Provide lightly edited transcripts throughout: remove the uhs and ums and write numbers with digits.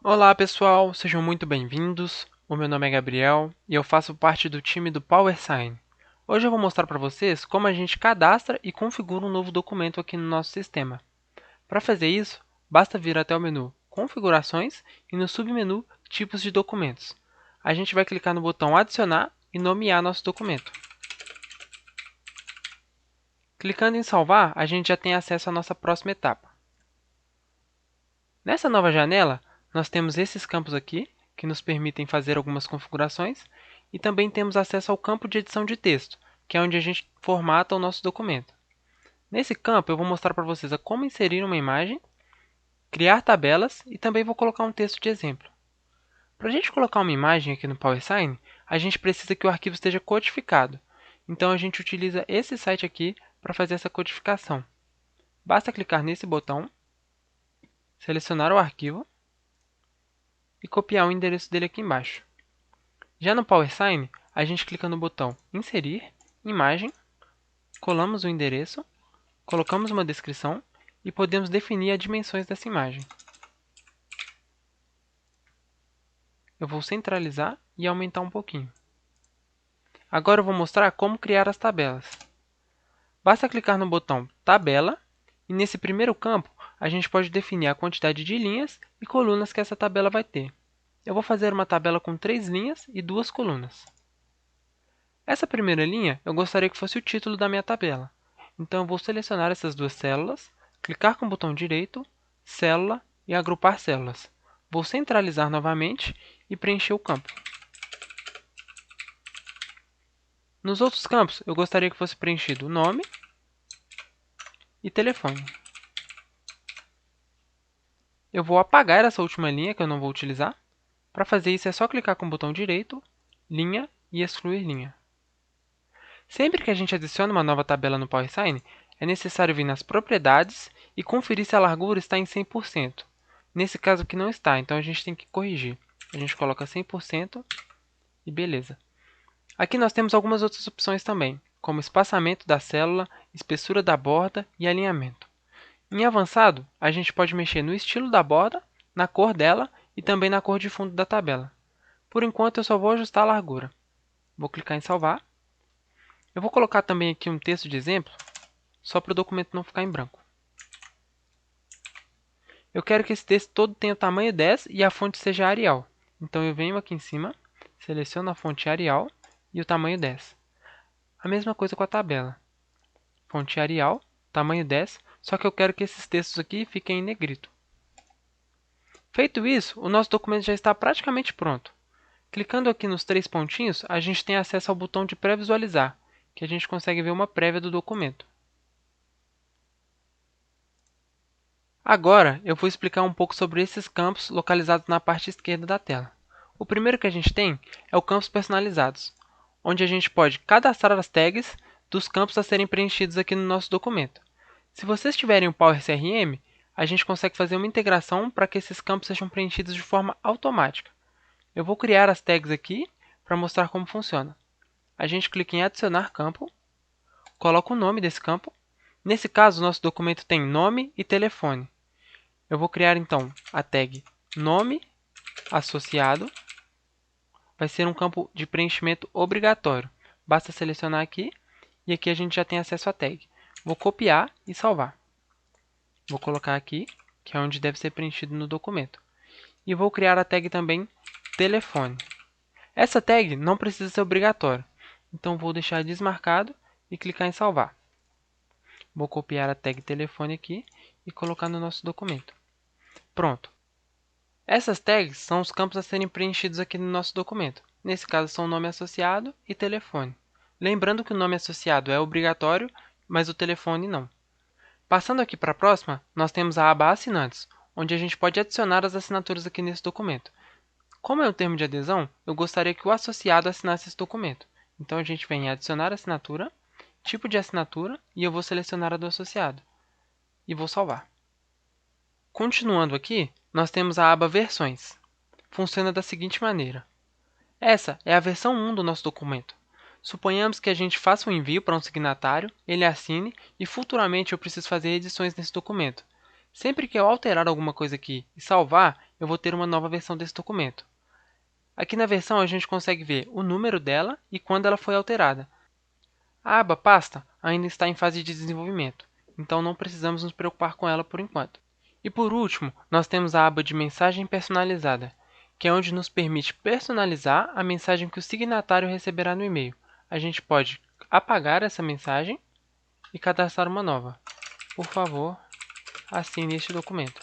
Olá pessoal, sejam muito bem-vindos. O meu nome é Gabriel e eu faço parte do time do PowerSign. Hoje eu vou mostrar para vocês como a gente cadastra e configura um novo documento aqui no nosso sistema. Para fazer isso, basta vir até o menu Configurações e no submenu Tipos de documentos. A gente vai clicar no botão Adicionar e nomear nosso documento. Clicando em Salvar, a gente já tem acesso à nossa próxima etapa. Nessa nova janela, nós temos esses campos aqui, que nos permitem fazer algumas configurações, e também temos acesso ao campo de edição de texto, que é onde a gente formata o nosso documento. Nesse campo, eu vou mostrar para vocês como inserir uma imagem, criar tabelas e também vou colocar um texto de exemplo. Para a gente colocar uma imagem aqui no PowerSign, a gente precisa que o arquivo esteja codificado. Então, a gente utiliza esse site aqui para fazer essa codificação. Basta clicar nesse botão, selecionar o arquivo e copiar o endereço dele aqui embaixo. Já no PowerSign, a gente clica no botão Inserir, Imagem, colamos o endereço, colocamos uma descrição e podemos definir as dimensões dessa imagem. Eu vou centralizar e aumentar um pouquinho. Agora eu vou mostrar como criar as tabelas. Basta clicar no botão Tabela e nesse primeiro campo a gente pode definir a quantidade de linhas e colunas que essa tabela vai ter. Eu vou fazer uma tabela com 3 linhas e 2 colunas. Essa primeira linha eu gostaria que fosse o título da minha tabela. Então eu vou selecionar essas duas células, clicar com o botão direito, Célula e agrupar células. Vou centralizar novamente e preencher o campo. Nos outros campos, eu gostaria que fosse preenchido o nome e telefone. Eu vou apagar essa última linha que eu não vou utilizar. Para fazer isso é só clicar com o botão direito, Linha e excluir linha. Sempre que a gente adiciona uma nova tabela no PowerSign, é necessário vir nas propriedades e conferir se a largura está em 100%. Nesse caso aqui não está, então a gente tem que corrigir. A gente coloca 100% e beleza. Aqui nós temos algumas outras opções também, como espaçamento da célula, espessura da borda e alinhamento. Em avançado, a gente pode mexer no estilo da borda, na cor dela e também na cor de fundo da tabela. Por enquanto eu só vou ajustar a largura. Vou clicar em salvar. Eu vou colocar também aqui um texto de exemplo, só para o documento não ficar em branco. Eu quero que esse texto todo tenha o tamanho 10 e a fonte seja Arial. Então eu venho aqui em cima, seleciono a fonte Arial e o tamanho 10. A mesma coisa com a tabela. Fonte Arial, tamanho 10, só que eu quero que esses textos aqui fiquem em negrito. Feito isso, o nosso documento já está praticamente pronto. Clicando aqui nos 3 pontinhos, a gente tem acesso ao botão de pré-visualizar, que a gente consegue ver uma prévia do documento. Agora, eu vou explicar um pouco sobre esses campos localizados na parte esquerda da tela. O primeiro que a gente tem é o campos personalizados, onde a gente pode cadastrar as tags dos campos a serem preenchidos aqui no nosso documento. Se vocês tiverem o Power CRM, a gente consegue fazer uma integração para que esses campos sejam preenchidos de forma automática. Eu vou criar as tags aqui para mostrar como funciona. A gente clica em adicionar campo, coloca o nome desse campo. Nesse caso, o nosso documento tem nome e telefone. Eu vou criar então a tag nome associado. Vai ser um campo de preenchimento obrigatório. Basta selecionar aqui e aqui a gente já tem acesso à tag. Vou copiar e salvar. Vou colocar aqui, que é onde deve ser preenchido no documento. E vou criar a tag também telefone. Essa tag não precisa ser obrigatória, então vou deixar desmarcado e clicar em salvar. Vou copiar a tag telefone aqui e colocar no nosso documento. Pronto. Essas tags são os campos a serem preenchidos aqui no nosso documento. Nesse caso são o nome associado e telefone. Lembrando que o nome associado é obrigatório, mas o telefone não. Passando aqui para a próxima, nós temos a aba Assinantes, onde a gente pode adicionar as assinaturas aqui nesse documento. Como é um termo de adesão, eu gostaria que o associado assinasse esse documento. Então a gente vem em adicionar assinatura, tipo de assinatura e eu vou selecionar a do associado. E vou salvar. Continuando aqui, nós temos a aba Versões. Funciona da seguinte maneira. Essa é a versão 1 do nosso documento. Suponhamos que a gente faça um envio para um signatário, ele assine e futuramente eu preciso fazer edições nesse documento. Sempre que eu alterar alguma coisa aqui e salvar, eu vou ter uma nova versão desse documento. Aqui na versão a gente consegue ver o número dela e quando ela foi alterada. A aba pasta ainda está em fase de desenvolvimento, então não precisamos nos preocupar com ela por enquanto. E por último, nós temos a aba de mensagem personalizada, que é onde nos permite personalizar a mensagem que o signatário receberá no e-mail. A gente pode apagar essa mensagem e cadastrar uma nova. Por favor, assine este documento.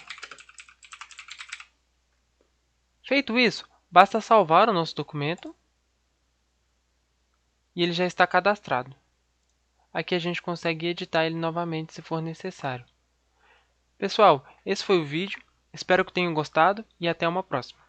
Feito isso, basta salvar o nosso documento e ele já está cadastrado. Aqui a gente consegue editar ele novamente se for necessário. Pessoal, esse foi o vídeo. Espero que tenham gostado e até uma próxima.